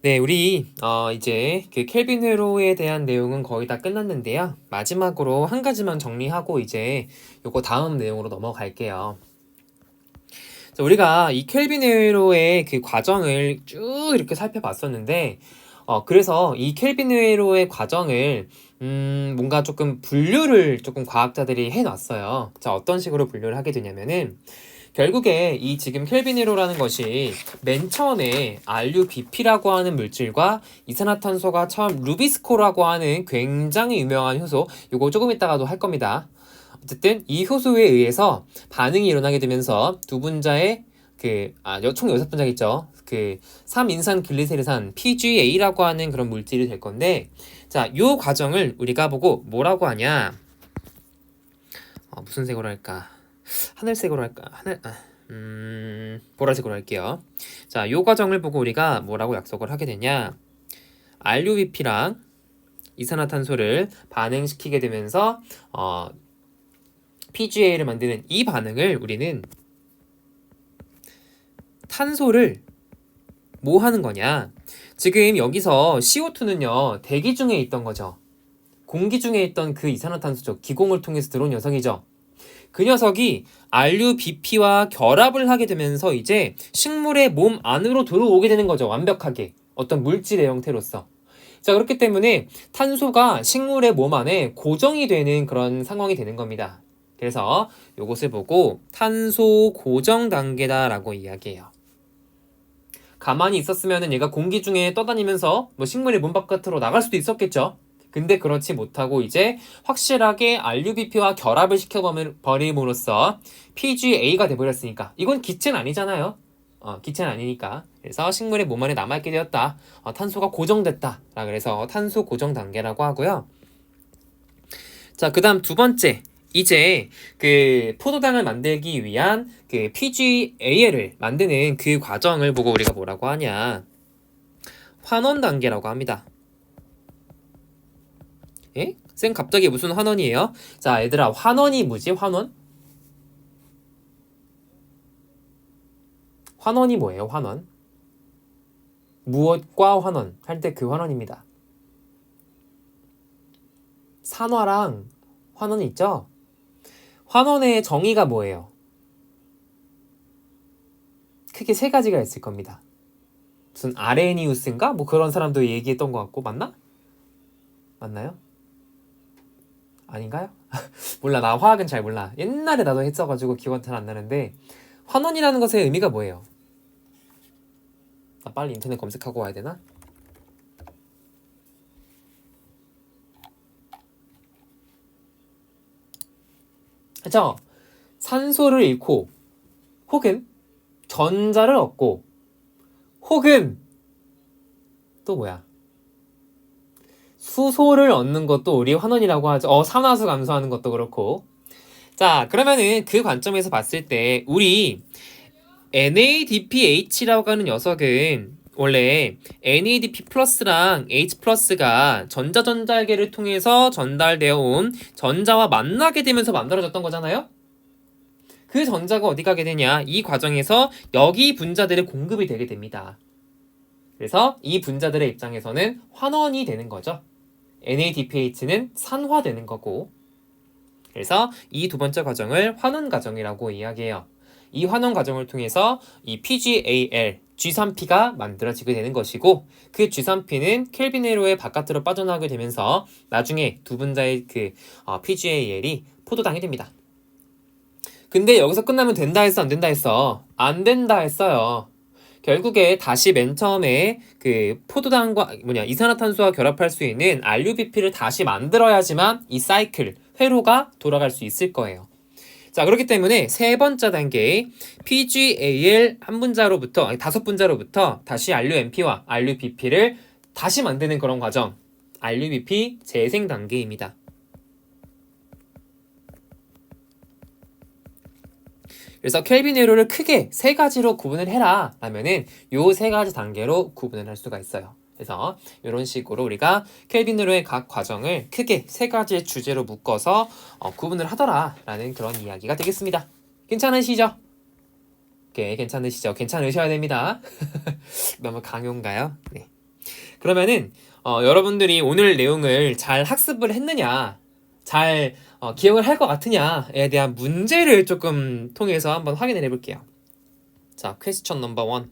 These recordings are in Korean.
네, 우리 이제 그 켈빈 회로에 대한 내용은 거의 다 끝났는데요. 마지막으로 한 가지만 정리하고 이제 요거 다음 내용으로 넘어갈게요. 자, 우리가 이 켈빈 회로의 그 과정을 쭉 이렇게 살펴봤었는데 그래서 이 켈빈 회로의 과정을 뭔가 조금 분류를 조금 과학자들이 해놨어요. 자, 어떤 식으로 분류를 하게 되냐면은 결국에 이 지금 켈빈 회로라는 것이 맨 처음에 RUBP라고 하는 물질과 이산화탄소가 처음 루비스코라고 하는 굉장히 유명한 효소, 요거 조금 이따가도 할 겁니다. 어쨌든 이 효소에 의해서 반응이 일어나게 되면서 두 분자의 총 6분자겠죠. 3인산 글리세르산 PGA라고 하는 그런 물질이 될 건데, 자, 요 과정을 우리가 보고 뭐라고 하냐? 무슨 색으로 할까? 하늘색으로 할까? 보라색으로 할게요. 자, 요 과정을 보고 우리가 뭐라고 약속을 하게 되냐? RUBP랑 이산화탄소를 반응시키게 되면서 PGA를 만드는 이 반응을 우리는 탄소를 뭐 하는 거냐? 지금 여기서 CO2는요, 대기 중에 있던 거죠. 공기 중에 있던 그 이산화탄소죠. 기공을 통해서 들어온 녀석이죠. 그 녀석이 RUBP와 결합을 하게 되면서 이제 식물의 몸 안으로 들어오게 되는 거죠. 완벽하게. 어떤 물질의 형태로서. 자, 그렇기 때문에 탄소가 식물의 몸 안에 고정이 되는 그런 상황이 되는 겁니다. 그래서 이것을 보고 탄소 고정 단계다라고 이야기해요. 가만히 있었으면 얘가 공기 중에 떠다니면서 뭐 식물의 몸 바깥으로 나갈 수도 있었겠죠. 근데 그렇지 못하고 이제 확실하게 RUBP와 결합을 시켜버림으로써 PGA가 돼버렸으니까 이건 기체는 아니잖아요. 기체는 아니니까. 그래서 식물의 몸 안에 남아있게 되었다. 탄소가 고정됐다. 그래서 탄소 고정 단계라고 하고요. 자, 그 다음 두 번째. 이제 그 포도당을 만들기 위한 그 PGAL을 만드는 그 과정을 보고 우리가 뭐라고 하냐? 환원 단계라고 합니다. 예? 쌤 갑자기 무슨 환원이에요? 자, 얘들아, 환원이 뭐지? 환원? 환원이 뭐예요? 환원? 무엇과 환원? 할 때 그 환원입니다. 산화랑 환원이 있죠? 환원의 정의가 뭐예요? 크게 세 가지가 있을 겁니다. 무슨 아레니우스인가? 뭐 그런 사람도 얘기했던 것 같고, 맞나? 맞나요? 아닌가요? 몰라, 나 화학은 잘 몰라. 옛날에 나도 했어가지고 기억은 잘 안 나는데, 환원이라는 것의 의미가 뭐예요? 나 빨리 인터넷 검색하고 와야 되나? 그쵸? 산소를 잃고 혹은 전자를 얻고 혹은 또 뭐야? 수소를 얻는 것도 우리 환원이라고 하죠. 산화수 감소하는 것도 그렇고. 자, 그러면은 그 관점에서 봤을 때 우리 NADPH라고 하는 녀석은 원래 NADP 플러스랑 H 플러스가 전자전달계를 통해서 전달되어 온 전자와 만나게 되면서 만들어졌던 거잖아요? 그 전자가 어디 가게 되냐? 이 과정에서 여기 분자들의 공급이 되게 됩니다. 그래서 이 분자들의 입장에서는 환원이 되는 거죠. NADPH는 산화되는 거고. 그래서 이 두 번째 과정을 환원 과정이라고 이야기해요. 이 환원 과정을 통해서 이 PGAL, G3P가 만들어지게 되는 것이고 그 G3P는 켈빈 회로의 바깥으로 빠져나오게 되면서 나중에 두 분자의 PGAL이 포도당이 됩니다. 근데 여기서 끝나면 된다 했어, 안 된다 했어? 안 된다 했어요. 결국에 다시 맨 처음에 그 포도당과 이산화탄소와 결합할 수 있는 RUBP를 다시 만들어야지만 이 사이클, 회로가 돌아갈 수 있을 거예요. 자, 그렇기 때문에 세 번째 단계의 PGAL 한 분자로부터, 아니, 5분자로부터 다시 RUMP와 RUBP를 다시 만드는 그런 과정. RUBP 재생 단계입니다. 그래서 켈빈 회로를 크게 세 가지로 구분을 해라 라면은 요 세 가지 단계로 구분을 할 수가 있어요. 그래서 이런 식으로 우리가 켈빈 회로의 각 과정을 크게 세 가지의 주제로 묶어서 구분을 하더라 라는 그런 이야기가 되겠습니다. 괜찮으시죠? 오케이, 괜찮으시죠? 괜찮으셔야 됩니다. 너무 강요인가요? 네. 그러면은 여러분들이 오늘 내용을 잘 학습을 했느냐, 잘 기억을 할 것 같으냐에 대한 문제를 조금 통해서 한번 확인을 해볼게요. 자, 퀘스천 넘버 1.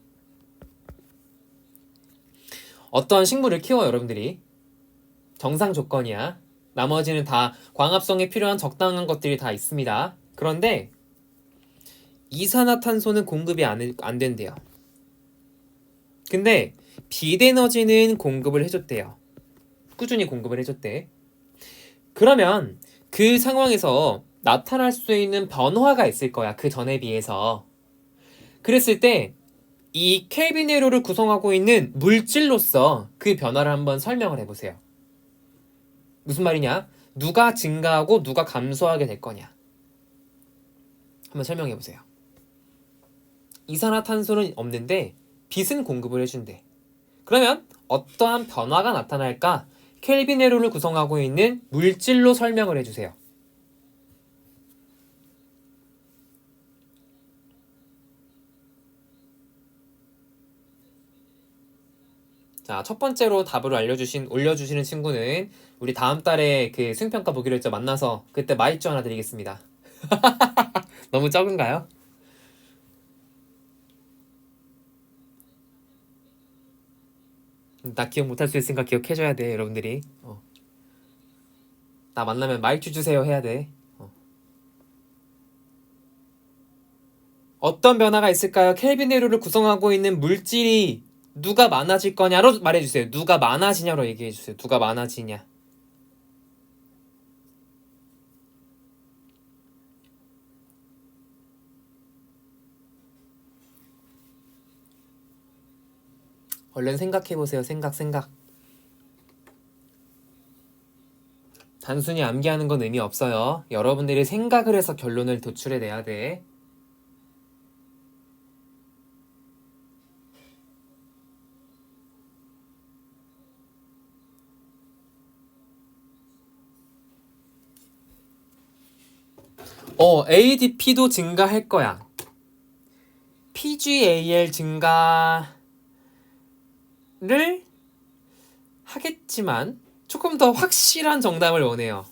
어떤 식물을 키워 여러분들이? 정상 조건이야. 나머지는 다 광합성에 필요한 적당한 것들이 다 있습니다. 그런데 이산화탄소는 공급이 안 된대요. 근데 비대너지는 공급을 해줬대요. 꾸준히 공급을 해줬대. 그러면 그 상황에서 나타날 수 있는 변화가 있을 거야. 그 전에 비해서. 그랬을 때 이 켈빈회로를 구성하고 있는 물질로서 그 변화를 한번 설명을 해보세요. 무슨 말이냐? 누가 증가하고 누가 감소하게 될 거냐? 한번 설명해보세요. 이산화탄소는 없는데 빛은 공급을 해준대. 그러면 어떠한 변화가 나타날까? 켈빈회로를 구성하고 있는 물질로 설명을 해주세요. 자, 첫 번째로 답을 올려주시는 친구는 우리 다음 달에 그 수행평가 보기로 했죠. 만나서 그때 마이쮸 하나 드리겠습니다. 너무 적은가요? 나 기억 못할 수 있으니까 기억해줘야 돼, 여러분들이. 나 만나면 마이쮸 주세요 해야 돼. 어떤 변화가 있을까요? 켈빈회로를 구성하고 있는 물질이 누가 많아질 거냐로 말해주세요. 누가 많아지냐로 얘기해주세요. 누가 많아지냐. 얼른 생각해보세요. 생각. 단순히 암기하는 건 의미 없어요. 여러분들이 생각을 해서 결론을 도출해내야 돼. ADP도 증가할 거야. PGAL 증가를 하겠지만 조금 더 확실한 정답을 원해요.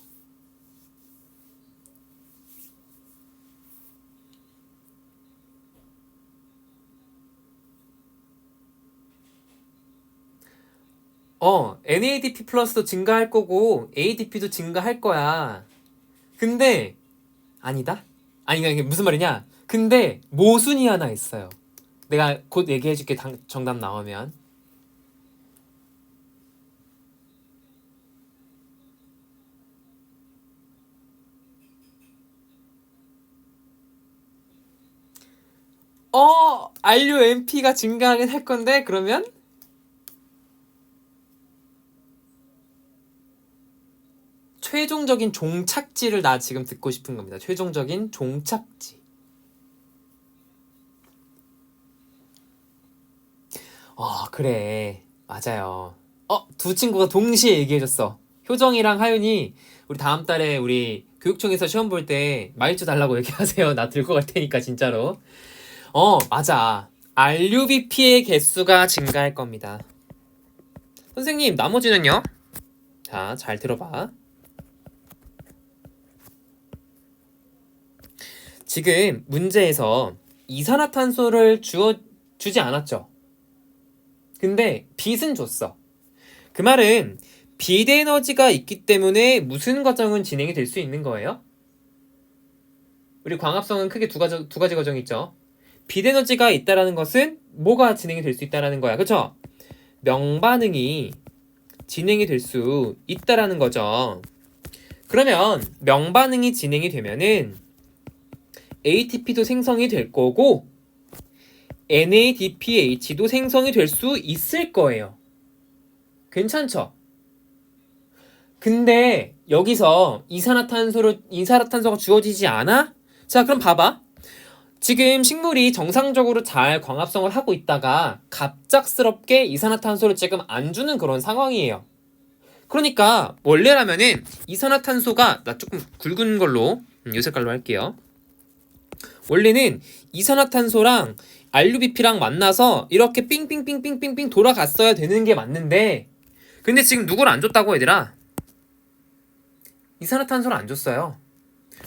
NADP 플러스도 증가할 거고 ADP도 증가할 거야. 근데 아니다? 아니 이게 무슨 말이냐? 근데 모순이 하나 있어요. 내가 곧 얘기해줄게. 정답 나오면. RUMP가 증가하긴 할 건데 그러면 최종적인 종착지를 나 지금 듣고 싶은 겁니다. 최종적인 종착지. 그래. 맞아요. 두 친구가 동시에 얘기해줬어. 효정이랑 하윤이 우리 다음 달에 우리 교육청에서 시험 볼 때 마이쮸 달라고 얘기하세요. 나 들고 갈 테니까 진짜로. 맞아. RUBP의 개수가 증가할 겁니다. 선생님, 나머지는요? 자, 잘 들어봐. 지금 문제에서 이산화탄소를 주지 않았죠. 근데 빛은 줬어. 그 말은 빛 에너지가 있기 때문에 무슨 과정은 진행이 될 수 있는 거예요? 우리 광합성은 크게 두 가지 과정이 있죠. 빛 에너지가 있다라는 것은 뭐가 진행이 될 수 있다라는 거야. 그쵸? 명반응이 진행이 될 수 있다라는 거죠. 그러면 명반응이 진행이 되면은 ATP도 생성이 될 거고 NADPH도 생성이 될 수 있을 거예요. 괜찮죠? 근데 여기서 이산화탄소가 주어지지 않아? 자, 그럼 봐봐. 지금 식물이 정상적으로 잘 광합성을 하고 있다가 갑작스럽게 이산화탄소를 지금 안 주는 그런 상황이에요. 그러니까 원래라면은 이산화탄소가 나 조금 굵은 걸로 이 색깔로 할게요. 원래는 이산화탄소랑 RUBP랑 만나서 이렇게 삥삥삥삥삥삥 돌아갔어야 되는 게 맞는데 근데 지금 누구를 안 줬다고 얘들아? 이산화탄소를 안 줬어요.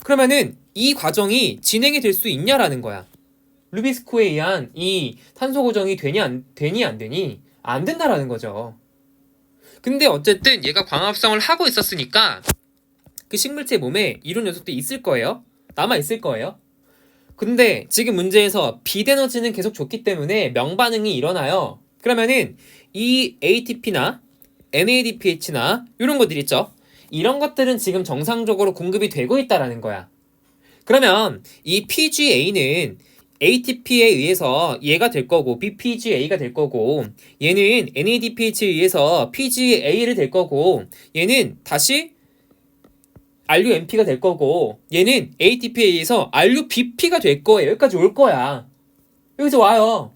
그러면은 이 과정이 진행이 될 수 있냐라는 거야. 루비스코에 의한 이 탄소 고정이 되니 안 되니? 안 된다라는 거죠. 근데 어쨌든 얘가 광합성을 하고 있었으니까 그 식물체 몸에 이런 녀석들이 있을 거예요. 남아 있을 거예요. 근데 지금 문제에서 비대너지는 계속 줬기 때문에 명반응이 일어나요. 그러면은 이 ATP나 NADPH나 이런 것들 있죠. 이런 것들은 지금 정상적으로 공급이 되고 있다라는 거야. 그러면 이 PGA는 ATP에 의해서 얘가 될 거고 BPGA가 될 거고 얘는 NADPH에 의해서 PGA를 될 거고 얘는 다시 RUMP가 될 거고 얘는 ATP에 의해서 RUBP가 될 거예요. 여기까지 올 거야. 여기서 와요.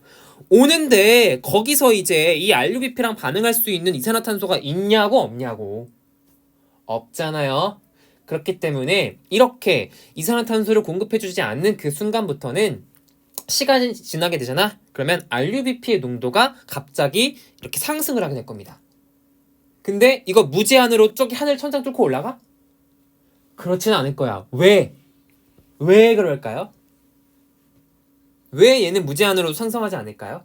오는데 거기서 이제 이 RUBP랑 반응할 수 있는 이산화탄소가 있냐고 없냐고. 없잖아요. 그렇기 때문에 이렇게 이산화탄소를 공급해주지 않는 그 순간부터는 시간이 지나게 되잖아. 그러면 RUBP의 농도가 갑자기 이렇게 상승을 하게 될 겁니다. 근데 이거 무제한으로 저기 하늘 천장 뚫고 올라가? 그렇지는 않을 거야. 왜? 왜 그럴까요? 왜 얘는 무제한으로 상승하지 않을까요?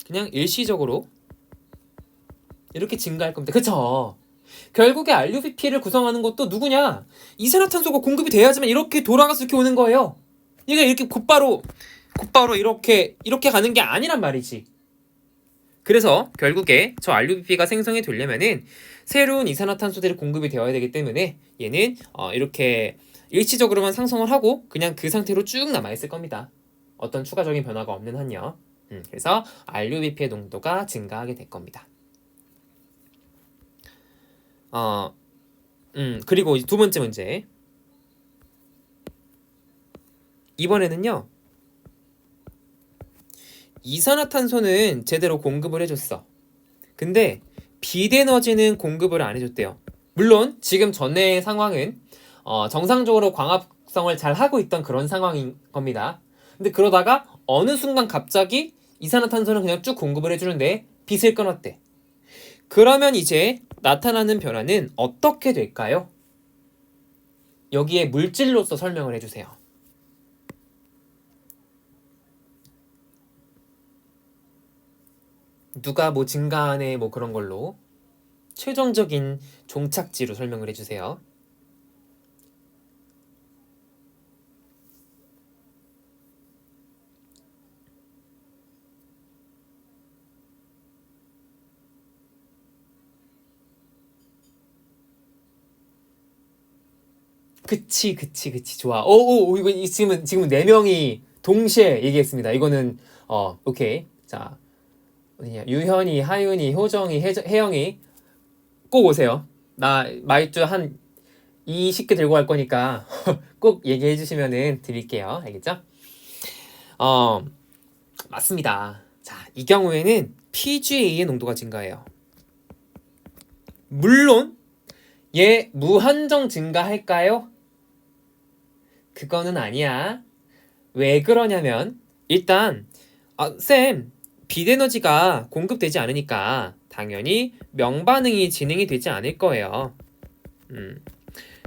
그냥 일시적으로 이렇게 증가할 겁니다. 그쵸? 결국에 RUBP를 구성하는 것도 누구냐? 이산화탄소가 공급이 돼야지만 이렇게 돌아가서 이렇게 오는 거예요. 이게 이렇게 곧바로 이렇게 가는 게 아니란 말이지. 그래서 결국에 저 RUBP가 생성이 되려면은 새로운 이산화탄소들이 공급이 되어야 되기 때문에 얘는 이렇게 일시적으로만 상승을 하고 그냥 그 상태로 쭉 남아있을 겁니다. 어떤 추가적인 변화가 없는 한요. 그래서 RUBP의 농도가 증가하게 될 겁니다. 그리고 두 번째 문제. 이번에는요. 이산화탄소는 제대로 공급을 해줬어. 근데 비대너지는 공급을 안 해줬대요. 물론 지금 전의 상황은 정상적으로 광합성을 잘 하고 있던 그런 상황인 겁니다. 근데 그러다가 어느 순간 갑자기 이산화탄소는 그냥 쭉 공급을 해주는데 빛을 끊었대. 그러면 이제 나타나는 변화는 어떻게 될까요? 여기에 물질로서 설명을 해주세요. 누가 뭐 증가하네 뭐 그런 걸로 최종적인 종착지로 설명을 해주세요. 그치 좋아. 오 이거 지금 네 명이 동시에 얘기했습니다. 이거는 오케이. 자 어디냐 유현이, 하윤이, 효정이, 혜영이 꼭 오세요. 나 마이쮸 한 20개 들고 갈 거니까 꼭 얘기해 주시면은 드릴게요. 알겠죠? 맞습니다. 자, 이 경우에는 PGA의 농도가 증가해요. 물론 얘 무한정 증가할까요? 그거는 아니야. 왜 그러냐면 일단 쌤 빛에너지가 공급되지 않으니까 당연히 명반응이 진행이 되지 않을 거예요.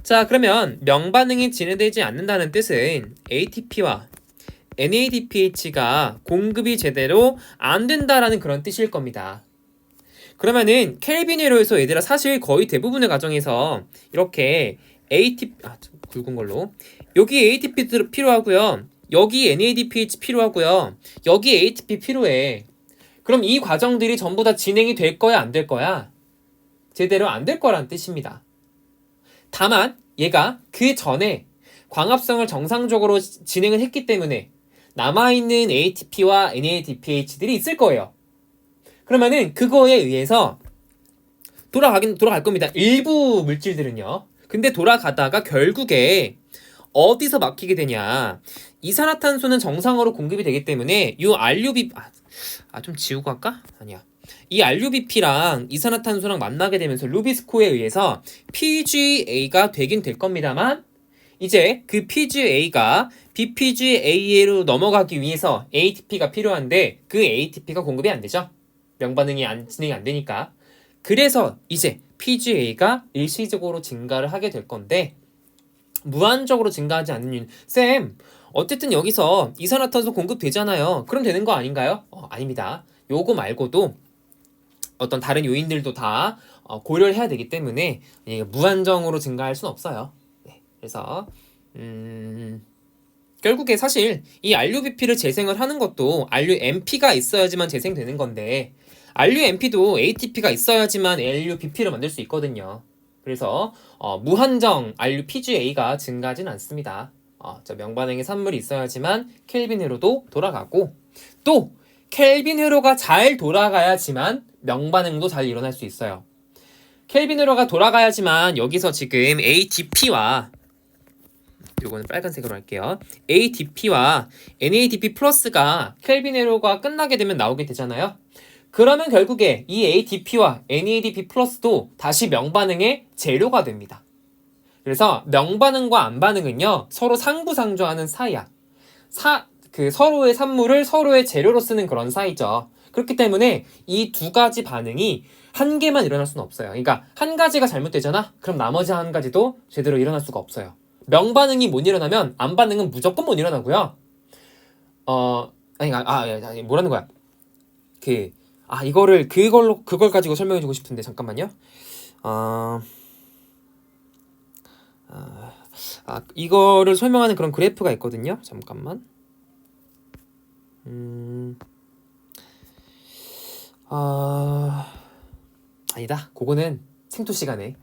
자 그러면 명반응이 진행되지 않는다는 뜻은 ATP와 NADPH가 공급이 제대로 안 된다라는 그런 뜻일 겁니다. 그러면은 켈빈회로에서 얘들아 사실 거의 대부분의 가정에서 이렇게 ATP 굵은 걸로 여기 ATP 필요하고요. 여기 NADPH 필요하고요. 여기 ATP 필요해. 그럼 이 과정들이 전부 다 진행이 될 거야 안 될 거야? 제대로 안 될 거란 뜻입니다. 다만 얘가 그 전에 광합성을 정상적으로 진행을 했기 때문에 남아있는 ATP와 NADPH들이 있을 거예요. 그러면은 그거에 의해서 돌아갈 겁니다. 일부 물질들은요. 근데 돌아가다가 결국에 어디서 막히게 되냐. 이산화탄소는 정상으로 공급이 되기 때문에 이 RUB 좀 지우고 할까? 아니야. 이 RUBP랑 이산화탄소랑 만나게 되면서 루비스코에 의해서 PGA가 되긴 될 겁니다만 이제 그 PGA가 BPGA로 넘어가기 위해서 ATP가 필요한데 그 ATP가 공급이 안 되죠. 명반응이 진행이 안 되니까. 그래서 이제 PGA가 일시적으로 증가를 하게 될 건데 무한적으로 증가하지 않는 이유는 쌤, 어쨌든 여기서 이산화탄소 공급되잖아요. 그럼 되는 거 아닌가요? 아닙니다. 요거 말고도 어떤 다른 요인들도 다 고려를 해야 되기 때문에 무한정으로 증가할 수는 없어요. 네, 그래서 결국에 사실 이 RUBP를 재생을 하는 것도 RUMP가 있어야지만 재생되는 건데 RUMP도 ATP가 있어야지만 RUBP를 만들 수 있거든요. 그래서 무한정 RUPGA가 증가하진 않습니다. 저 명반응의 산물이 있어야지만 켈빈 회로도 돌아가고 또 켈빈 회로가 잘 돌아가야지만 명반응도 잘 일어날 수 있어요. 켈빈 회로가 돌아가야지만 여기서 지금 ADP와 요거는 빨간색으로 할게요. ADP와 NADP 플러스가 켈빈 회로가 끝나게 되면 나오게 되잖아요. 그러면 결국에 이 ADP와 NADP 플러스도 다시 명반응의 재료가 됩니다. 그래서 명반응과 안반응은요 서로 상부상조하는 사이야. 서로의 산물을 서로의 재료로 쓰는 그런 사이죠. 그렇기 때문에 이 두 가지 반응이 한 개만 일어날 수는 없어요. 그러니까 한 가지가 잘못되잖아? 그럼 나머지 한 가지도 제대로 일어날 수가 없어요. 명반응이 못 일어나면 안반응은 무조건 못 일어나고요. 뭐라는 거야? 그걸 가지고 설명해주고 싶은데 잠깐만요. 이거를 설명하는 그런 그래프가 있거든요. 잠깐만. 아니다. 그거는 생투 시간에.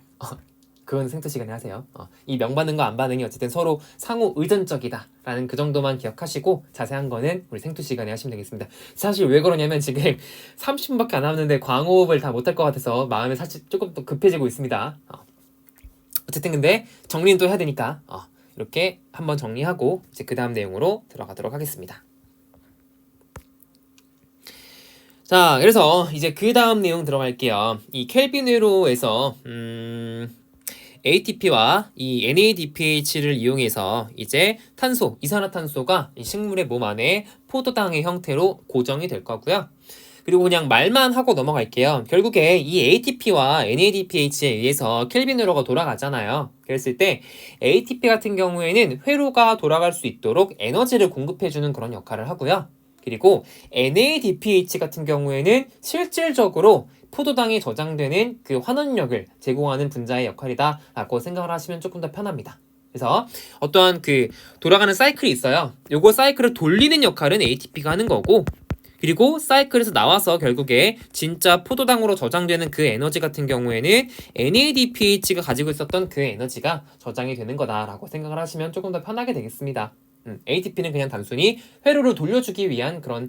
그건 생투 시간에 하세요. 이 명반응과 안반응이 어쨌든 서로 상호 의존적이다라는 그 정도만 기억하시고 자세한 거는 우리 생투 시간에 하시면 되겠습니다. 사실 왜 그러냐면 지금 30분밖에 안 남았는데 광호흡을 다 못할 것 같아서 마음이 사실 조금 더 급해지고 있습니다. 어쨌든 근데 정리는 또 해야 되니까 이렇게 한번 정리하고 이제 그 다음 내용으로 들어가도록 하겠습니다. 자, 그래서 이제 그 다음 내용 들어갈게요. 이 켈빈 회로에서 ATP와 이 NADPH를 이용해서 이제 탄소, 이산화탄소가 이 식물의 몸 안에 포도당의 형태로 고정이 될 거고요. 그리고 그냥 말만 하고 넘어갈게요. 결국에 이 ATP와 NADPH에 의해서 켈빈 회로가 돌아가잖아요. 그랬을 때 ATP 같은 경우에는 회로가 돌아갈 수 있도록 에너지를 공급해주는 그런 역할을 하고요. 그리고 NADPH 같은 경우에는 실질적으로 포도당에 저장되는 그 환원력을 제공하는 분자의 역할이다라고 생각을 하시면 조금 더 편합니다. 그래서 어떠한 그 돌아가는 사이클이 있어요. 요거 사이클을 돌리는 역할은 ATP가 하는 거고 그리고 사이클에서 나와서 결국에 진짜 포도당으로 저장되는 그 에너지 같은 경우에는 NADPH가 가지고 있었던 그 에너지가 저장이 되는 거다라고 생각을 하시면 조금 더 편하게 되겠습니다. ATP는 그냥 단순히 회로를 돌려주기 위한 그런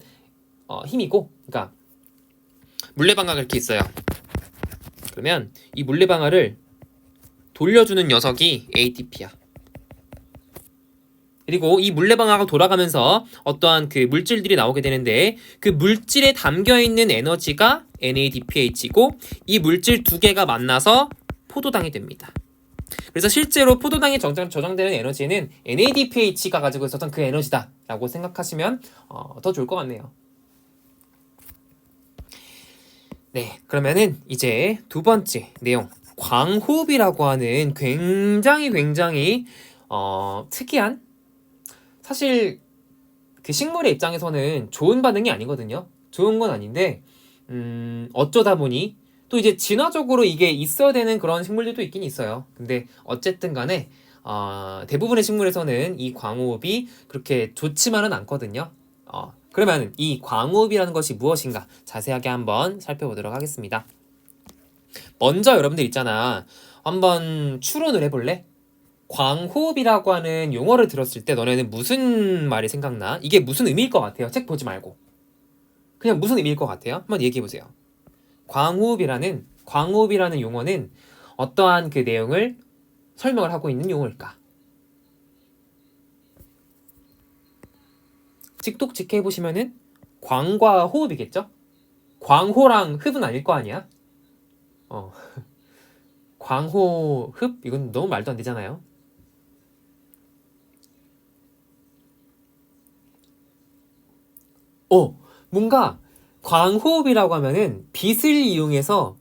힘이고, 그러니까 물레방아가 이렇게 있어요. 그러면 이 물레방아를 돌려주는 녀석이 ATP야. 그리고 이 물레방아가 돌아가면서 어떠한 그 물질들이 나오게 되는데 그 물질에 담겨있는 에너지가 NADPH이고 이 물질 두 개가 만나서 포도당이 됩니다. 그래서 실제로 포도당에 저장되는 에너지는 NADPH가 가지고 있었던 그 에너지다 라고 생각하시면 더 좋을 것 같네요. 네, 그러면은 이제 두 번째 내용, 광호흡이라고 하는 굉장히 특이한, 사실 그 식물의 입장에서는 좋은 반응이 아니거든요. 좋은 건 아닌데 어쩌다 보니 또 이제 진화적으로 이게 있어야 되는 그런 식물들도 있긴 있어요. 근데 어쨌든 간에 대부분의 식물에서는 이 광호흡이 그렇게 좋지만은 않거든요. 그러면 이 광호흡이라는 것이 무엇인가 자세하게 한번 살펴보도록 하겠습니다. 먼저 여러분들 있잖아. 한번 추론을 해볼래? 광호흡이라고 하는 용어를 들었을 때 너네는 무슨 말이 생각나? 이게 무슨 의미일 것 같아요? 책 보지 말고. 그냥 무슨 의미일 것 같아요? 한번 얘기해보세요. 광호흡이라는 용어는 어떠한 그 내용을 설명을 하고 있는 용어일까? 직독직해 해보시면은 광과 호흡이겠죠? 광호랑 흡은 아닐 거 아니야? 어. 광호, 흡? 이건 너무 말도 안 되잖아요. 뭔가 광호흡이라고 하면은 빛을 이용해서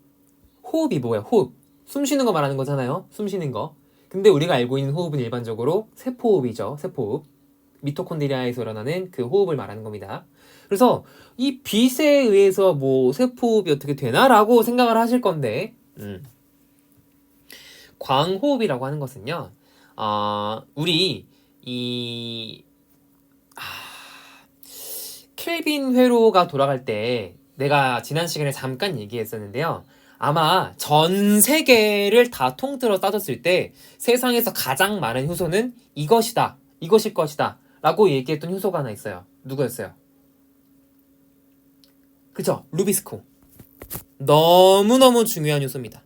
호흡이 뭐야? 호흡. 숨 쉬는 거 말하는 거잖아요. 숨 쉬는 거. 근데 우리가 알고 있는 호흡은 일반적으로 세포호흡이죠. 세포호흡. 미토콘드리아에서 일어나는 그 호흡을 말하는 겁니다. 그래서 이 빛에 의해서 뭐 세포호흡이 어떻게 되나라고 생각을 하실 건데, 광호흡이라고 하는 것은요, 우리 이 켈빈 회로가 돌아갈 때 내가 지난 시간에 잠깐 얘기했었는데요. 아마 전 세계를 다 통틀어 따졌을 때 세상에서 가장 많은 효소는 이것이다, 이것일 것이다 라고 얘기했던 효소가 하나 있어요. 누구였어요? 그죠? 루비스코. 너무너무 중요한 효소입니다.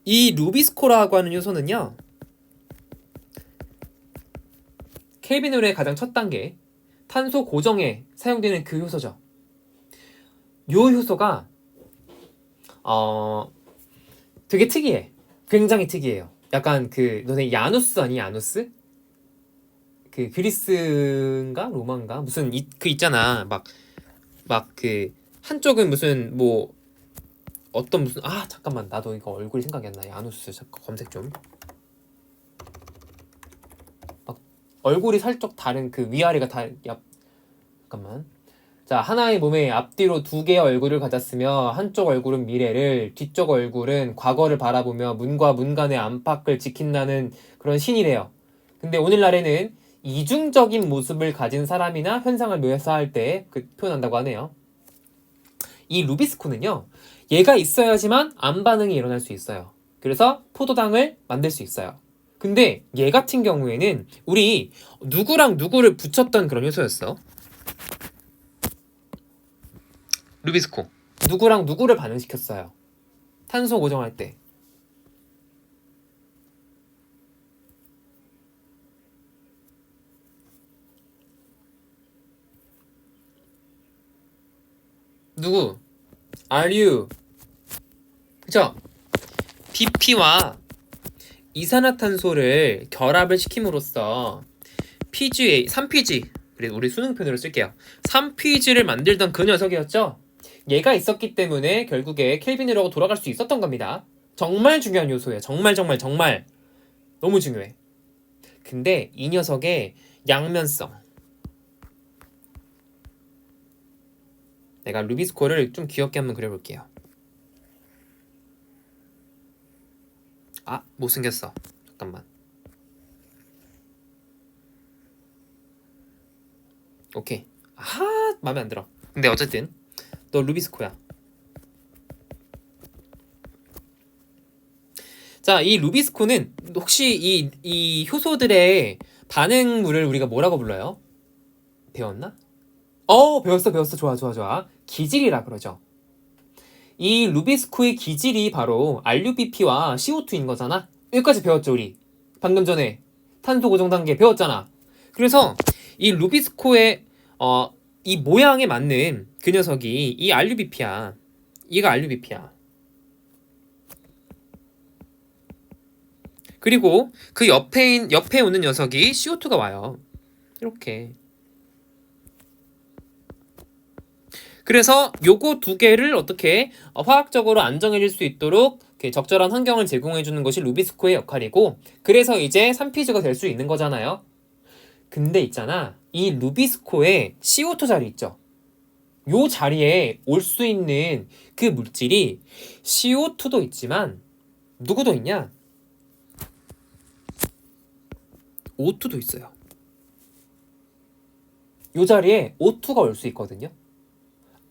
이 루비스코라고 하는 효소는요, 켈빈 회로의 가장 첫 단계 탄소 고정에 사용되는 그 효소죠. 요 효소가 되게 특이해. 굉장히 특이해요. 약간 그 너네 야누스 아니 야누스? 그 그리스인가 로마인가 무슨 그 있잖아. 막 그 한쪽은 무슨 뭐 어떤 무슨 잠깐만 나도 이거 얼굴이 생각이 안 나. 야누스 잠깐 검색 좀. 막 얼굴이 살짝 다른 그 위아래가 잠깐만. 자, 하나의 몸에 앞뒤로 두 개의 얼굴을 가졌으며 한쪽 얼굴은 미래를, 뒤쪽 얼굴은 과거를 바라보며 문과 문 간의 안팎을 지킨다는 그런 신이래요. 근데 오늘날에는 이중적인 모습을 가진 사람이나 현상을 묘사할 때 표현한다고 하네요. 이 루비스코는요, 얘가 있어야지만 안 반응이 일어날 수 있어요. 그래서 포도당을 만들 수 있어요. 근데 얘 같은 경우에는 우리 누구랑 누구를 붙였던 그런 효소였어. 루비스코. 누구랑 누구를 반응시켰어요. 탄소 고정할 때. 누구? RU. 그쵸? BP와 이산화탄소를 결합을 시킴으로써 PGA, 3PG. 우리 수능편으로 쓸게요. 3PG를 만들던 그 녀석이었죠? 얘가 있었기 때문에 결국에 켈빈 회로가 돌아갈 수 있었던 겁니다. 정말 중요한 요소예요. 정말 너무 중요해. 근데 이 녀석의 양면성. 내가 루비스코를 좀 귀엽게 한번 그려볼게요. 못생겼어. 잠깐만. 오케이. 마음에 안 들어. 근데 어쨌든 너 루비스코야. 자, 이 루비스코는 혹시 이 효소들의 반응물을 우리가 뭐라고 불러요? 배웠나? 배웠어. 좋아. 기질이라 그러죠. 이 루비스코의 기질이 바로 RUBP와 CO2인 거잖아. 여기까지 배웠죠, 우리. 방금 전에 탄소 고정 단계 배웠잖아. 그래서 이 루비스코의 이 모양에 맞는 그 녀석이 이 RUBP야. 얘가 RUBP야. 그리고 그 옆에 오는 녀석이 CO2가 와요. 이렇게. 그래서 요거 두 개를 어떻게 화학적으로 안정해줄 수 있도록 적절한 환경을 제공해주는 것이 루비스코의 역할이고, 그래서 이제 3PG가 될 수 있는 거잖아요. 근데 있잖아, 이 루비스코의 CO2 자리 있죠. 요 자리에 올 수 있는 그 물질이 CO2도 있지만 누구도 있냐? O2도 있어요. 요 자리에 O2가 올 수 있거든요.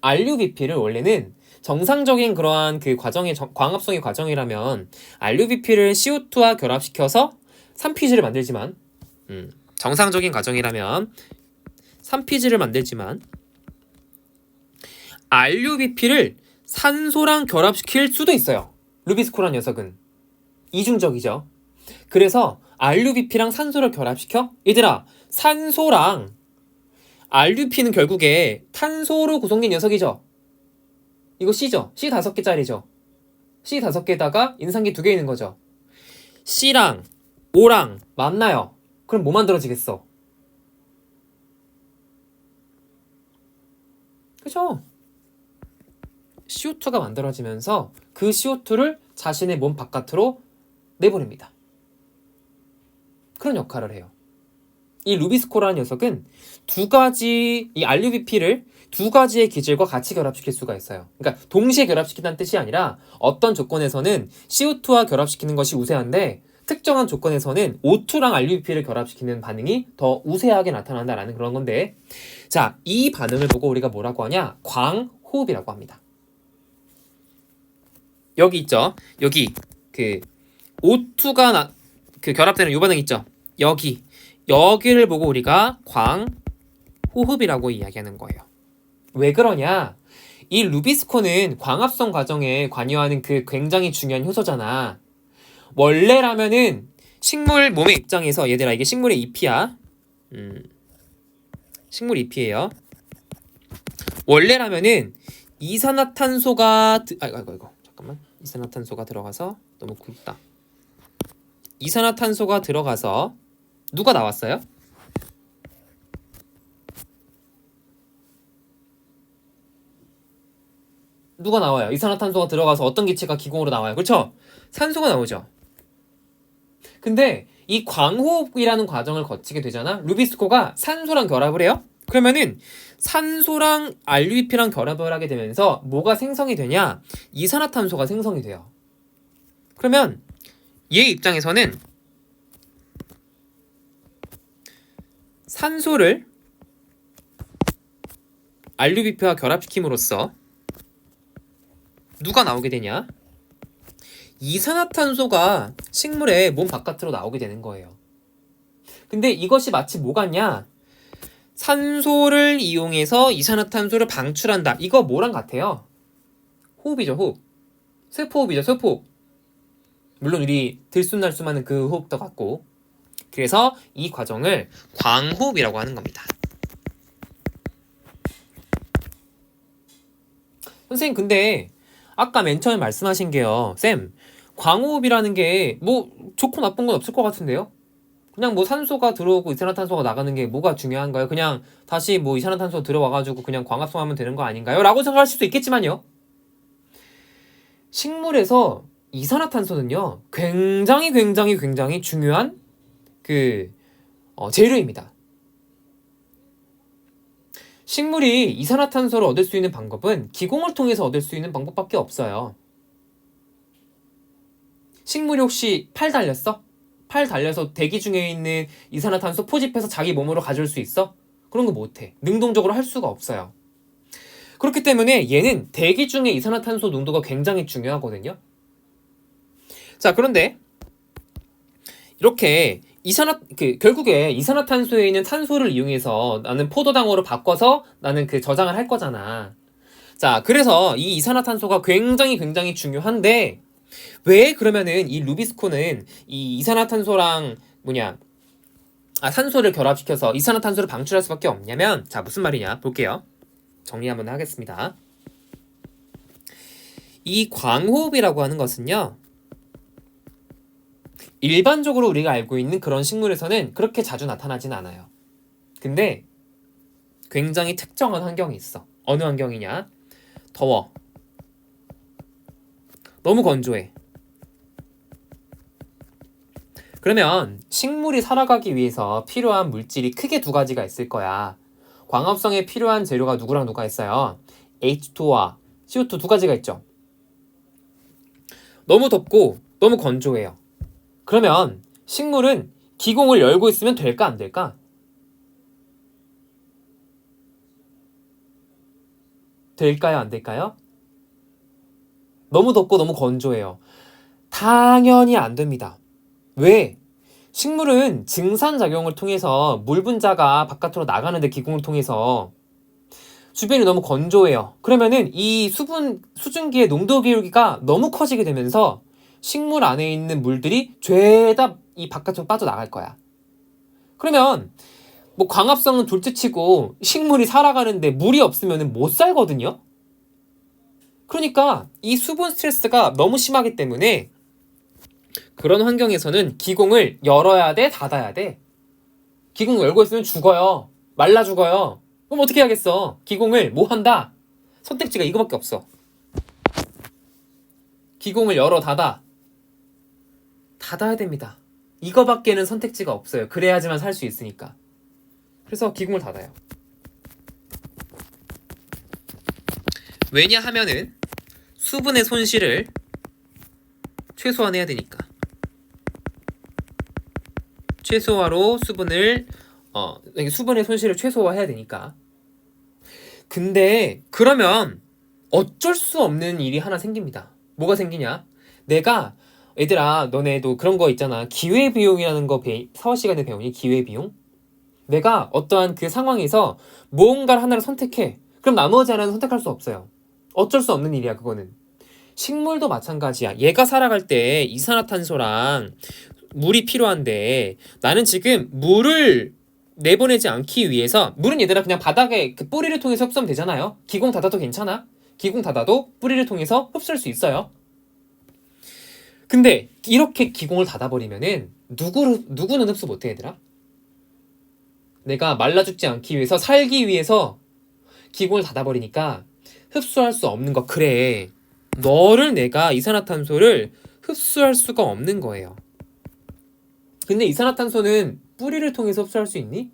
RUBP를 원래는 정상적인 그러한 그 과정의 광합성의 과정이라면 RUBP를 CO2와 결합시켜서 3PG를 만들지만 정상적인 과정이라면 3PG를 만들지만 RUBP를 산소랑 결합시킬 수도 있어요. 루비스코란 녀석은 이중적이죠. 그래서 RUBP랑 산소를 결합시켜? 얘들아, 산소랑 RUBP는 결국에 탄소로 구성된 녀석이죠. 이거 C죠? C 5개짜리죠? C 5개에다가 인산기 2개 있는 거죠? C랑 O랑 만나요. 그럼 뭐 만들어지겠어? 그죠? CO2가 만들어지면서 그 CO2를 자신의 몸 바깥으로 내보냅니다. 그런 역할을 해요. 이 루비스코라는 녀석은 이 RUBP를 2가지의 기질과 같이 결합시킬 수가 있어요. 그러니까 동시에 결합시킨다는 뜻이 아니라 어떤 조건에서는 CO2와 결합시키는 것이 우세한데 특정한 조건에서는 O2랑 RUBP를 결합시키는 반응이 더 우세하게 나타난다라는 그런 건데, 자, 이 반응을 보고 우리가 뭐라고 하냐? 광호흡이라고 합니다. 여기 있죠? 여기 그 O2가 결합되는 이 반응 있죠? 여기를 보고 우리가 광호흡이라고 이야기하는 거예요. 왜 그러냐? 이 루비스코는 광합성 과정에 관여하는 그 굉장히 중요한 효소잖아. 원래라면은 식물 몸의 입장에서, 얘들아 이게 식물의 잎이야. 식물 잎이에요. 원래라면은 이산화탄소가 잠깐만. 이산화탄소가 들어가서 너무 굵다. 이산화탄소가 들어가서 누가 나왔어요? 누가 나와요? 이산화탄소가 들어가서 어떤 기체가 기공으로 나와요? 그렇죠? 산소가 나오죠. 근데 이 광호흡이라는 과정을 거치게 되잖아. 루비스코가 산소랑 결합을 해요. 그러면은 산소랑 RUBP랑 결합을 하게 되면서 뭐가 생성이 되냐? 이산화탄소가 생성이 돼요. 그러면 얘 입장에서는 산소를 RUBP와 결합시킴으로써 누가 나오게 되냐? 이산화탄소가 식물의 몸 바깥으로 나오게 되는 거예요. 근데 이것이 마치 뭐 같냐? 산소를 이용해서 이산화탄소를 방출한다. 이거 뭐랑 같아요? 호흡이죠, 호흡. 세포호흡이죠, 세포호흡. 물론 우리 들숨날숨하는 그 호흡도 같고. 그래서 이 과정을 광호흡이라고 하는 겁니다. 선생님, 근데 아까 맨 처음에 말씀하신 게요, 쌤, 광호흡이라는 게 뭐 좋고 나쁜 건 없을 것 같은데요? 그냥 뭐 산소가 들어오고 이산화탄소가 나가는 게 뭐가 중요한가요? 그냥 다시 뭐 이산화탄소 들어와가지고 그냥 광합성하면 되는 거 아닌가요? 라고 생각할 수도 있겠지만요. 식물에서 이산화탄소는요, 굉장히 중요한 재료입니다. 식물이 이산화탄소를 얻을 수 있는 방법은 기공을 통해서 얻을 수 있는 방법밖에 없어요. 식물이 혹시 팔 달렸어? 팔 달려서 대기 중에 있는 이산화탄소 포집해서 자기 몸으로 가져올 수 있어? 그런 거 못해. 능동적으로 할 수가 없어요. 그렇기 때문에 얘는 대기 중에 이산화탄소 농도가 굉장히 중요하거든요. 자, 그런데 이렇게 결국에 이산화탄소에 있는 탄소를 이용해서 나는 포도당으로 바꿔서 나는 저장을 할 거잖아. 자, 그래서 이 이산화탄소가 굉장히 중요한데, 왜 그러면은 이 루비스코는 이 이산화탄소랑 산소를 결합시켜서 이산화탄소를 방출할 수밖에 없냐면, 자, 무슨 말이냐 볼게요. 정리 한번 하겠습니다. 이 광호흡이라고 하는 것은요, 일반적으로 우리가 알고 있는 그런 식물에서는 그렇게 자주 나타나진 않아요. 근데 굉장히 특정한 환경이 있어. 어느 환경이냐? 더워. 너무 건조해. 그러면 식물이 살아가기 위해서 필요한 물질이 크게 2가지가 있을 거야. 광합성에 필요한 재료가 누구랑 누가 있어요? H2와 CO2 2가지가 있죠. 너무 덥고 너무 건조해요. 그러면 식물은 기공을 열고 있으면 될까 안 될까? 될까요 안 될까요? 너무 덥고 너무 건조해요. 당연히 안 됩니다. 왜? 식물은 증산작용을 통해서 물 분자가 바깥으로 나가는데, 기공을 통해서 주변이 너무 건조해요. 그러면은 이 수증기의 농도 기울기가 너무 커지게 되면서 식물 안에 있는 물들이 죄다 이 바깥으로 빠져나갈 거야. 그러면 뭐 광합성은 둘째치고 식물이 살아가는데 물이 없으면 못 살거든요. 그러니까 이 수분 스트레스가 너무 심하기 때문에 그런 환경에서는 기공을 열어야 돼, 닫아야 돼? 기공 열고 있으면 죽어요. 말라 죽어요. 그럼 어떻게 해야겠어? 기공을 뭐 한다? 선택지가 이거밖에 없어. 기공을 열어 닫아. 닫아야 됩니다. 이거밖에는 선택지가 없어요. 그래야지만 살 수 있으니까. 그래서 기공을 닫아요. 왜냐하면은 수분의 손실을 최소화해야 되니까. 최소화로 수분의 손실을 최소화해야 되니까. 근데 그러면 어쩔 수 없는 일이 하나 생깁니다. 뭐가 생기냐? 내가 얘들아 너네도 그런 거 있잖아. 기회비용이라는 거 사후 시간에 배우니? 기회비용? 내가 어떠한 그 상황에서 무언가를 하나를 선택해. 그럼 나머지 하나는 선택할 수 없어요. 어쩔 수 없는 일이야 그거는. 식물도 마찬가지야. 얘가 살아갈 때 이산화탄소랑 물이 필요한데 나는 지금 물을 내보내지 않기 위해서 물은 얘들아 그냥 바닥에 그 뿌리를 통해서 흡수하면 되잖아요. 기공 닫아도 괜찮아. 기공 닫아도 뿌리를 통해서 흡수할 수 있어요. 근데 이렇게 기공을 닫아버리면은 누구는 흡수 못해 얘들아? 내가 말라 죽지 않기 위해서 살기 위해서 기공을 닫아버리니까 흡수할 수 없는 거. 그래, 너를 내가 이산화탄소를 흡수할 수가 없는 거예요. 근데 이산화탄소는 뿌리를 통해서 흡수할 수 있니?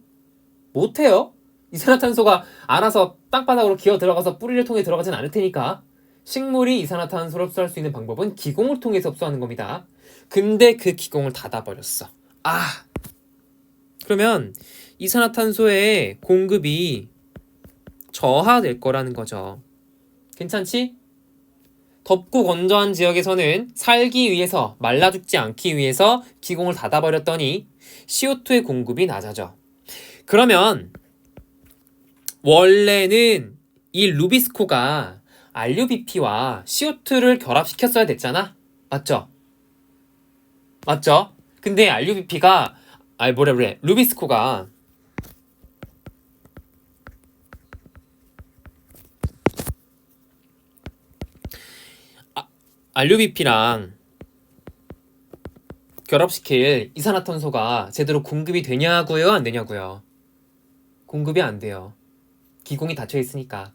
못해요. 이산화탄소가 알아서 땅바닥으로 기어 들어가서 뿌리를 통해 들어가진 않을 테니까. 식물이 이산화탄소를 흡수할 수 있는 방법은 기공을 통해서 흡수하는 겁니다. 근데 그 기공을 닫아버렸어. 그러면 이산화탄소의 공급이 저하될 거라는 거죠. 괜찮지? 덥고 건조한 지역에서는 살기 위해서, 말라 죽지 않기 위해서 기공을 닫아버렸더니 CO2의 공급이 낮아져. 그러면 원래는 이 루비스코가 RUBP와 CO2를 결합시켰어야 됐잖아? 맞죠? 맞죠? 근데 루비스코가 RUBP랑 결합시킬 이산화탄소가 제대로 공급이 되냐고요? 안 되냐고요? 공급이 안 돼요. 기공이 닫혀 있으니까.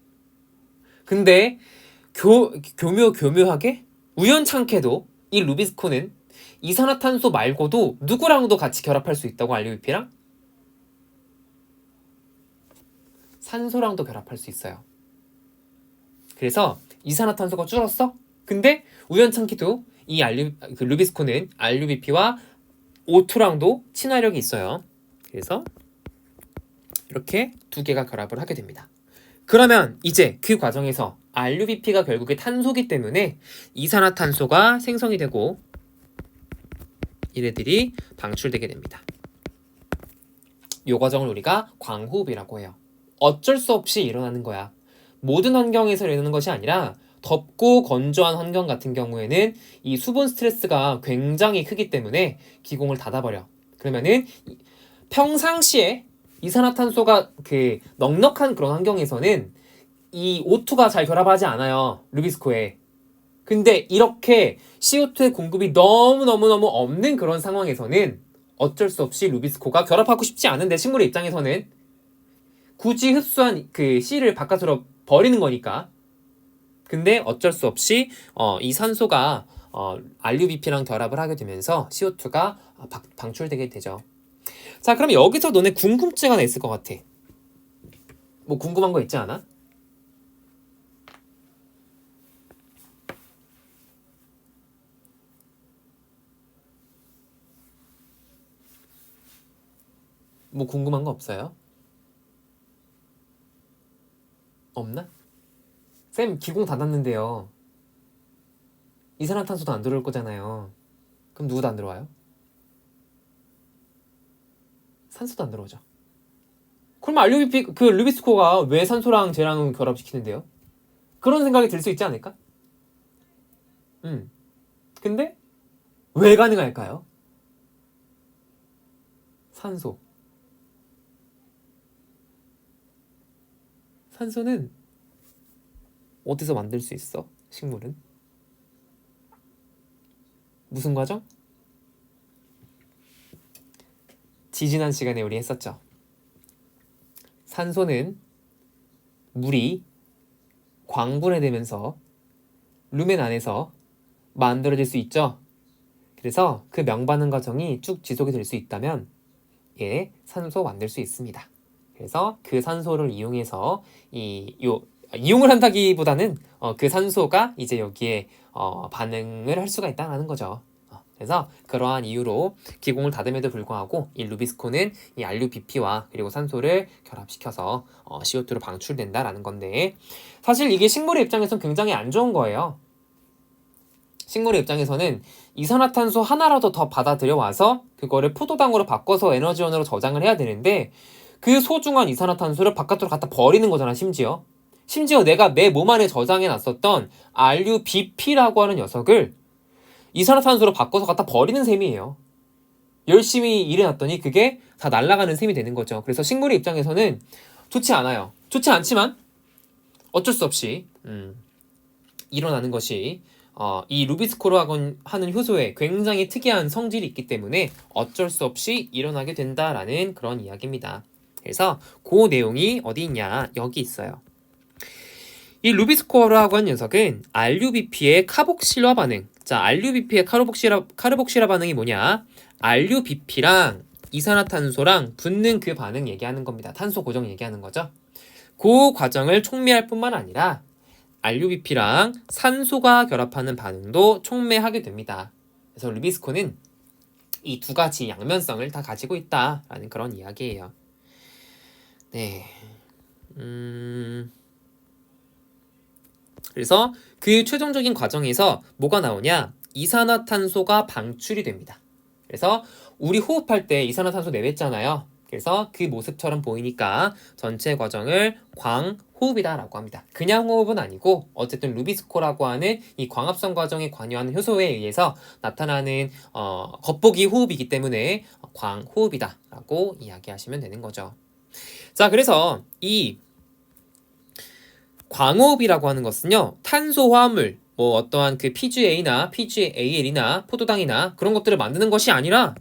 근데 교묘하게 우연찮게도 이 루비스코는 이산화탄소 말고도 누구랑도 같이 결합할 수 있다고 RUBP랑? 산소랑도 결합할 수 있어요. 그래서 이산화탄소가 줄었어? 근데 우연찮게도 이 루비스코는 RUBP와 O2랑도 친화력이 있어요. 그래서 이렇게 두 개가 결합을 하게 됩니다. 그러면 이제 그 과정에서 RUBP가 결국에 탄소기 때문에 이산화탄소가 생성이 되고 얘네들이 방출되게 됩니다. 이 과정을 우리가 광호흡이라고 해요. 어쩔 수 없이 일어나는 거야. 모든 환경에서 일어나는 것이 아니라 덥고 건조한 환경 같은 경우에는 이 수분 스트레스가 굉장히 크기 때문에 기공을 닫아버려. 그러면은 평상시에 이산화탄소가 그 넉넉한 그런 환경에서는 이 O2가 잘 결합하지 않아요. 루비스코에. 근데 이렇게 CO2의 공급이 너무너무너무 없는 그런 상황에서는 어쩔 수 없이 루비스코가 결합하고 싶지 않은데 식물의 입장에서는 굳이 흡수한 그 C를 바깥으로 버리는 거니까. 근데 어쩔 수 없이 이 산소가 RUBP랑 결합을 하게 되면서 CO2가 방출되게 되죠. 자, 그럼 여기서 너네 궁금증 하나 있을 것 같아. 뭐 궁금한 거 있지 않아? 뭐 궁금한 거 없어요? 없나? 쌤 기공 닫았는데요. 이산화탄소도 안 들어올 거잖아요. 그럼 누구도 안 들어와요? 산소도 안 들어오죠. 그럼 RUBP 그 루비스코가 왜 산소랑 쟤랑 결합시키는데요? 그런 생각이 들 수 있지 않을까? 근데 왜 가능할까요? 산소. 산소는 어디서 만들 수 있어? 식물은? 무슨 과정? 지지난 시간에 우리 했었죠. 산소는 물이 광분해되면서 루멘 안에서 만들어질 수 있죠. 그래서 그 명반응 과정이 쭉 지속이 될 수 있다면 산소 만들 수 있습니다. 그래서 그 산소를 이용해서 이용을 한다기보다는 그 산소가 이제 여기에 반응을 할 수가 있다는 거죠. 그래서 그러한 이유로 기공을 닫음에도 불구하고 이 루비스콘은 이 RUBP와 그리고 산소를 결합시켜서 CO2로 방출된다라는 건데, 사실 이게 식물의 입장에서는 굉장히 안 좋은 거예요. 식물의 입장에서는 이산화탄소 하나라도 더 받아들여 와서 그거를 포도당으로 바꿔서 에너지원으로 저장을 해야 되는데, 그 소중한 이산화탄소를 바깥으로 갖다 버리는 거잖아. 심지어 내가 내 몸 안에 저장해 놨었던 RUBP라고 하는 녀석을 이산화탄소로 바꿔서 갖다 버리는 셈이에요. 열심히 일해놨더니 그게 다 날아가는 셈이 되는 거죠. 그래서 식물의 입장에서는 좋지 않아요. 좋지 않지만 어쩔 수 없이 일어나는 것이 이 루비스코라고 하는 효소에 굉장히 특이한 성질이 있기 때문에 어쩔 수 없이 일어나게 된다라는 그런 이야기입니다. 그래서 그 내용이 어디 있냐? 여기 있어요. 이 루비스코어라고 하는 녀석은 RUBP의 카복실화 반응. 자, RUBP의 카르복실화 반응이 뭐냐? RUBP랑 이산화탄소랑 붙는 그 반응 얘기하는 겁니다. 탄소 고정 얘기하는 거죠. 그 과정을 촉매할 뿐만 아니라 RUBP랑 산소가 결합하는 반응도 촉매하게 됩니다. 그래서 루비스코는 이 두 가지 양면성을 다 가지고 있다라는 그런 이야기예요. 네. 그래서 그 최종적인 과정에서 뭐가 나오냐? 이산화탄소가 방출이 됩니다. 그래서 우리 호흡할 때 이산화탄소 내뱉잖아요. 그래서 그 모습처럼 보이니까 전체 과정을 광호흡이다라고 합니다. 그냥 호흡은 아니고 어쨌든 루비스코라고 하는 이 광합성 과정에 관여하는 효소에 의해서 나타나는 겉보기 호흡이기 때문에 광호흡이다라고 이야기하시면 되는 거죠. 자, 그래서 이 광호흡이라고 하는 것은요, 탄소화합물, 뭐 어떠한 그 PGA나 PGAL이나 포도당이나 그런 것들을 만드는 것이 아니라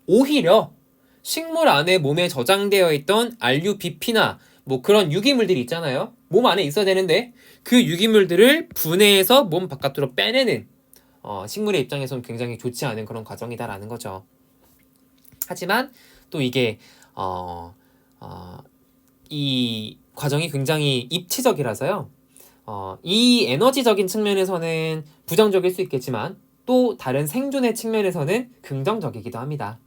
오히려 식물 안에 몸에 저장되어 있던 RUBP나 뭐 그런 유기물들이 있잖아요. 몸 안에 있어야 되는데 그 유기물들을 분해해서 몸 바깥으로 빼내는 식물의 입장에서는 굉장히 좋지 않은 그런 과정이다라는 거죠. 하지만 또 이게 이 과정이 굉장히 입체적이라서요. 이 에너지적인 측면에서는 부정적일 수 있겠지만 또 다른 생존의 측면에서는 긍정적이기도 합니다.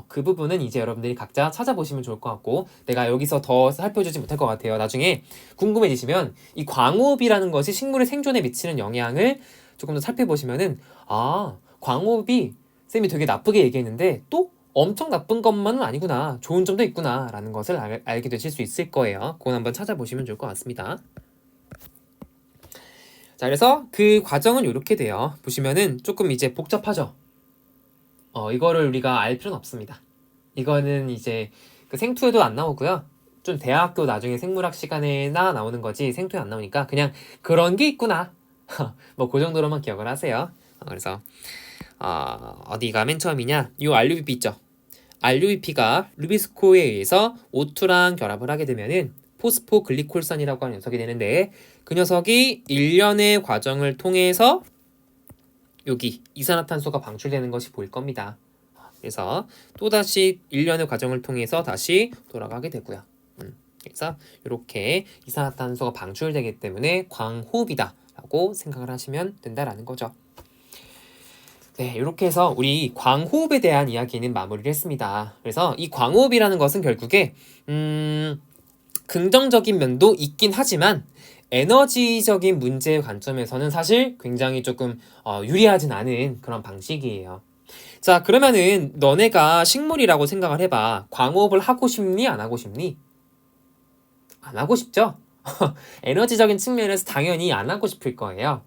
그 부분은 이제 여러분들이 각자 찾아보시면 좋을 것 같고, 내가 여기서 더 살펴주지 못할 것 같아요. 나중에 궁금해지시면 이 광호흡이라는 것이 식물의 생존에 미치는 영향을 조금 더 살펴보시면은 광호흡이 쌤이 되게 나쁘게 얘기했는데 또 엄청 나쁜 것만은 아니구나, 좋은 점도 있구나 라는 것을 알게 되실 수 있을 거예요. 그건 한번 찾아보시면 좋을 것 같습니다. 자, 그래서 그 과정은 이렇게 돼요. 보시면은 조금 이제 복잡하죠. 이거를 우리가 알 필요는 없습니다. 이거는 이제 그 생투에도 안 나오고요. 좀 대학교 나중에 생물학 시간에나 나오는 거지 생투에 안 나오니까 그냥 그런 게 있구나. 뭐 그 정도로만 기억을 하세요. 그래서 어디가 맨 처음이냐? 이 RUBP 있죠. RUBP가 루비스코에 의해서 O2랑 결합을 하게 되면은 포스포글리콜산이라고 하는 녀석이 되는데, 그 녀석이 일련의 과정을 통해서 여기 이산화탄소가 방출되는 것이 보일 겁니다. 그래서 또다시 일련의 과정을 통해서 다시 돌아가게 되고요. 그래서 이렇게 이산화탄소가 방출되기 때문에 광호흡이다 라고 생각을 하시면 된다라는 거죠. 네, 이렇게 해서 우리 광호흡에 대한 이야기는 마무리를 했습니다. 그래서 이 광호흡이라는 것은 결국에 긍정적인 면도 있긴 하지만 에너지적인 문제의 관점에서는 사실 굉장히 조금 유리하진 않은 그런 방식이에요. 자, 그러면은 너네가 식물이라고 생각을 해봐. 광호흡을 하고 싶니? 안 하고 싶니? 안 하고 싶죠? 에너지적인 측면에서 당연히 안 하고 싶을 거예요.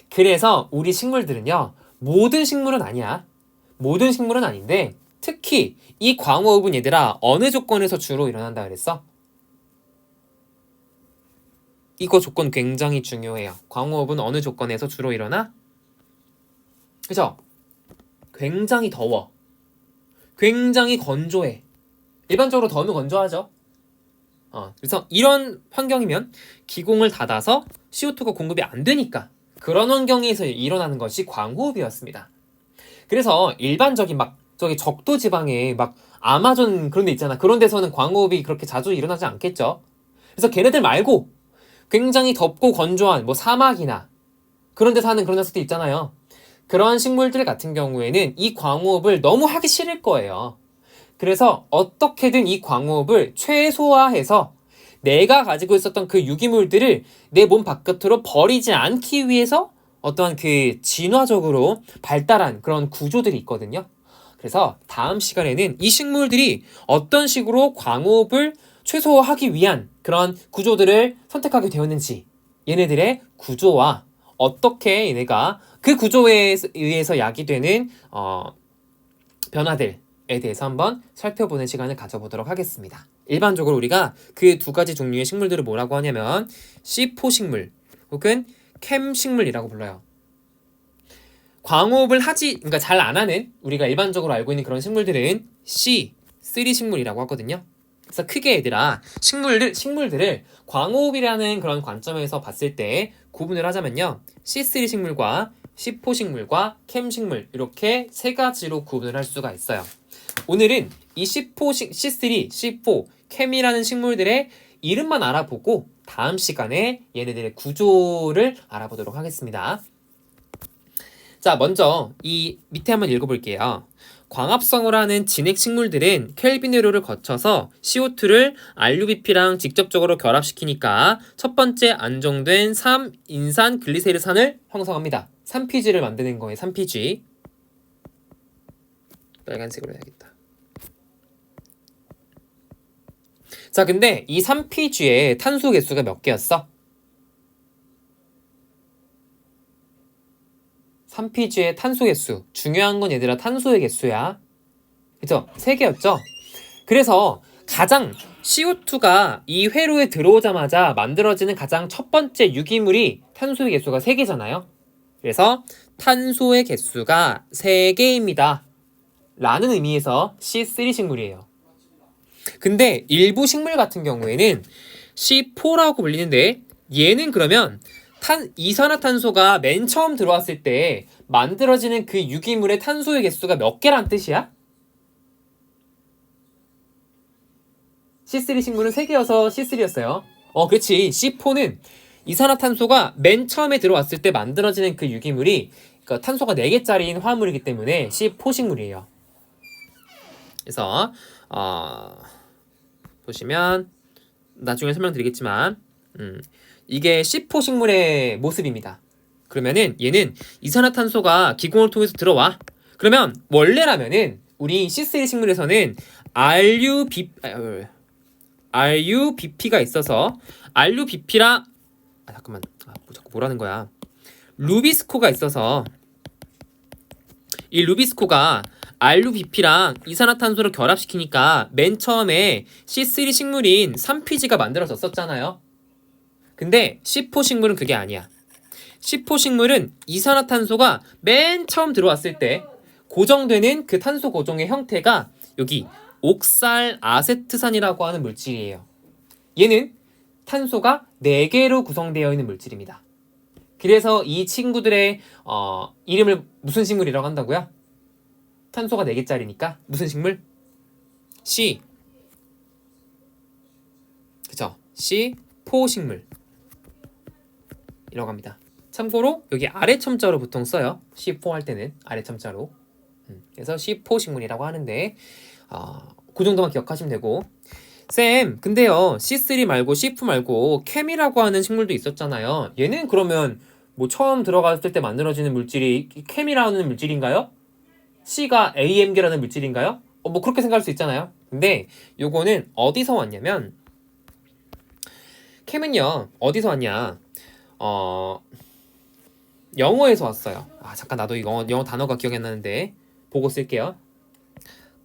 그래서 우리 식물들은요, 모든 식물은 아니야. 모든 식물은 아닌데 특히 이 광호흡은 얘들아 어느 조건에서 주로 일어난다 그랬어? 이거 조건 굉장히 중요해요. 광호흡은 어느 조건에서 주로 일어나? 그죠? 굉장히 더워. 굉장히 건조해. 일반적으로 더우면 건조하죠. 그래서 이런 환경이면 기공을 닫아서 CO2가 공급이 안 되니까 그런 환경에서 일어나는 것이 광호흡이었습니다. 그래서 일반적인 막 저기 적도 지방에 막 아마존 그런 데 있잖아. 그런 데서는 광호흡이 그렇게 자주 일어나지 않겠죠. 그래서 걔네들 말고 굉장히 덥고 건조한 뭐 사막이나 그런 데 사는 그런 녀석들 있잖아요. 그런 식물들 같은 경우에는 이 광호흡을 너무 하기 싫을 거예요. 그래서 어떻게든 이 광호흡을 최소화해서 내가 가지고 있었던 그 유기물들을 내 몸 바깥으로 버리지 않기 위해서 어떠한 그 진화적으로 발달한 그런 구조들이 있거든요. 그래서 다음 시간에는 이 식물들이 어떤 식으로 광호흡을 최소화하기 위한 그런 구조들을 선택하게 되었는지, 얘네들의 구조와 어떻게 얘네가 그 구조에 의해서 야기되는 변화들에 대해서 한번 살펴보는 시간을 가져보도록 하겠습니다. 일반적으로 우리가 그 두 가지 종류의 식물들을 뭐라고 하냐면 C4 식물 혹은 캠 식물이라고 불러요. 광호흡을 그러니까 잘 안 하는 우리가 일반적으로 알고 있는 그런 식물들은 C3 식물이라고 하거든요. 그래서 크게 얘들아 식물들을 광호흡이라는 그런 관점에서 봤을 때 구분을 하자면요. C3 식물과 C4 식물과 캠 식물 이렇게 세 가지로 구분을 할 수가 있어요. 오늘은 이 C3, C4, 캠이라는 식물들의 이름만 알아보고 다음 시간에 얘네들의 구조를 알아보도록 하겠습니다. 자, 먼저 이 밑에 한번 읽어볼게요. 광합성을 하는 진핵 식물들은 켈빈 회로를 거쳐서 CO2를 RUBP랑 직접적으로 결합시키니까 첫 번째 안정된 3인산 글리세르산을 형성합니다. 3PG를 만드는 거예요. 3PG. 빨간색으로 해야겠다. 자, 근데 이 3PG의 탄소 개수가 몇 개였어? 3PG의 탄소 개수. 중요한 건 얘들아 탄소의 개수야. 그죠? 3개였죠? 그래서 가장 CO2가 이 회로에 들어오자마자 만들어지는 가장 첫 번째 유기물이 탄소의 개수가 3개잖아요. 그래서 탄소의 개수가 3개입니다. 라는 의미에서 C3 식물이에요. 근데 일부 식물 같은 경우에는 C4라고 불리는데 얘는 그러면 이산화탄소가 맨 처음 들어왔을 때 만들어지는 그 유기물의 탄소의 개수가 몇 개란 뜻이야? C3 식물은 3개여서 C3였어요. 그렇지. C4는 이산화탄소가 맨 처음에 들어왔을 때 만들어지는 그 유기물이 그 탄소가 4개짜리인 화합물이기 때문에 C4 식물이에요. 그래서 보시면 나중에 설명드리겠지만 이게 C4 식물의 모습입니다. 그러면은 얘는 이산화탄소가 기공을 통해서 들어와. 그러면 원래라면은 우리 C3 식물에서는 RUBP가 있어서 RUBP랑 잠깐만 자꾸 뭐라는 거야. 루비스코가 있어서 이 루비스코가 RUBP랑 이산화탄소를 결합시키니까 맨 처음에 C3 식물인 3PG가 만들어졌었잖아요. 근데 C4 식물은 그게 아니야. C4 식물은 이산화탄소가 맨 처음 들어왔을 때 고정되는 그 탄소 고정의 형태가 여기 옥살 아세트산이라고 하는 물질이에요. 얘는 탄소가 4개로 구성되어 있는 물질입니다. 그래서 이 친구들의 이름을 무슨 식물이라고 한다고요? 탄소가 4개짜리니까 무슨 식물? C. 그쵸? C4 식물 이라고 합니다. 참고로 여기 아래 첨자로 보통 써요. C4 할 때는 아래 첨자로. 그래서 C4 식물이라고 하는데 그 정도만 기억하시면 되고. 쌤, 근데요 C3 말고 C4 말고 캠이라고 하는 식물도 있었잖아요. 얘는 그러면 뭐 처음 들어갔을 때 만들어지는 물질이 캠이라는 물질인가요? C가 AM계라는 물질인가요? 뭐 그렇게 생각할 수 있잖아요. 근데 요거는 어디서 왔냐면 캠은요 어디서 왔냐? 영어에서 왔어요. 잠깐 나도 이거 영어 단어가 기억이 안 나는데 보고 쓸게요.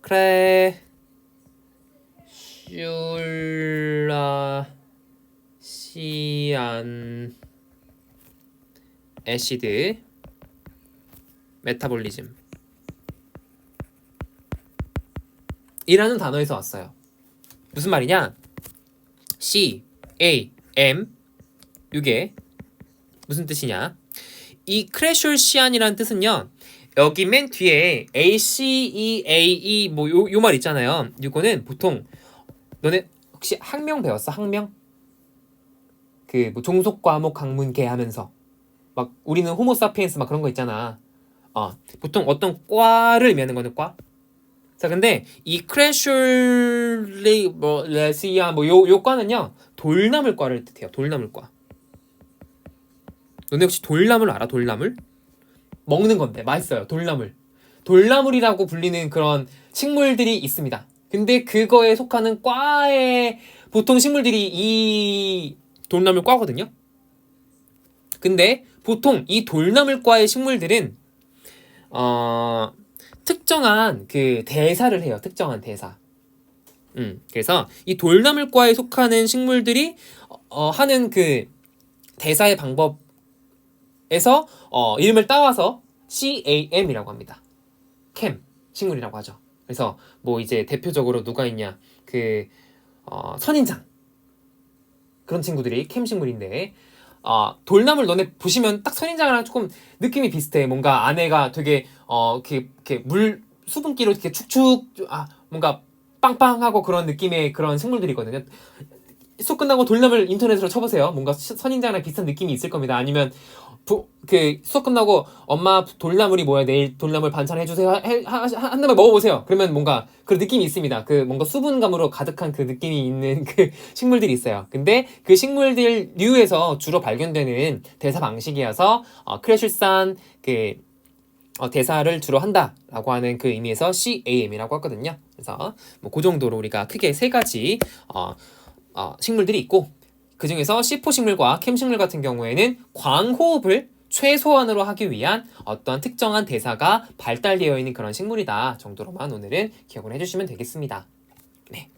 크레 슐라 시안 애시드 메타볼리즘 이라는 단어에서 왔어요. 무슨 말이냐? C, A, M 이게 무슨 뜻이냐? 이 크레슐시안이라는 뜻은요. 여기 맨 뒤에 A, C, E, A, E 뭐 요 말 있잖아요. 이거는 보통 너네 혹시 학명 배웠어? 학명? 그 뭐 종속 과목 강문계 하면서 막 우리는 호모사피엔스 막 그런 거 있잖아. 보통 어떤 과를 의미하는 거는 과. 자, 근데 이 크레슐리 뭐 레시아 뭐 요 과는요. 돌나물과를 뜻해요. 돌나물과. 너네 혹시 돌나물 알아? 돌나물? 먹는 건데 맛있어요. 돌나물. 돌나물이라고 불리는 그런 식물들이 있습니다. 근데 그거에 속하는 과의 보통 식물들이 이 돌나물 과거든요. 근데 보통 이 돌나물과의 식물들은 특정한 그 대사를 해요. 특정한 대사. 그래서 이 돌나물과에 속하는 식물들이 하는 그 대사의 방법에서 이름을 따와서 CAM이라고 합니다. 캠 식물이라고 하죠. 그래서 뭐 이제 대표적으로 누가 있냐? 그 선인장 그런 친구들이 캠 식물인데 돌나물 너네 보시면 딱 선인장이랑 조금 느낌이 비슷해. 뭔가 안에가 되게 이렇게 물 수분기로 이렇게 축축 뭔가 빵빵하고 그런 느낌의 그런 식물들이거든요. 수업 끝나고 돌나물 인터넷으로 쳐보세요. 뭔가 선인장이랑 비슷한 느낌이 있을 겁니다. 아니면 그 수업 끝나고 엄마 돌나물이 뭐야? 내일 돌나물 반찬 해주세요. 한 다음에 먹어보세요. 그러면 뭔가 그런 느낌이 있습니다. 그 뭔가 수분감으로 가득한 그 느낌이 있는 그 식물들이 있어요. 근데 그 식물들류에서 주로 발견되는 대사 방식이어서 크레슐산 그 대사를 주로 한다라고 하는 그 의미에서 CAM이라고 하거든요. 그래서 뭐 그 정도로 우리가 크게 세 가지 식물들이 있고 그 중에서 C4 식물과 캠 식물 같은 경우에는 광호흡을 최소한으로 하기 위한 어떤 특정한 대사가 발달되어 있는 그런 식물이다 정도로만 오늘은 기억을 해주시면 되겠습니다. 네.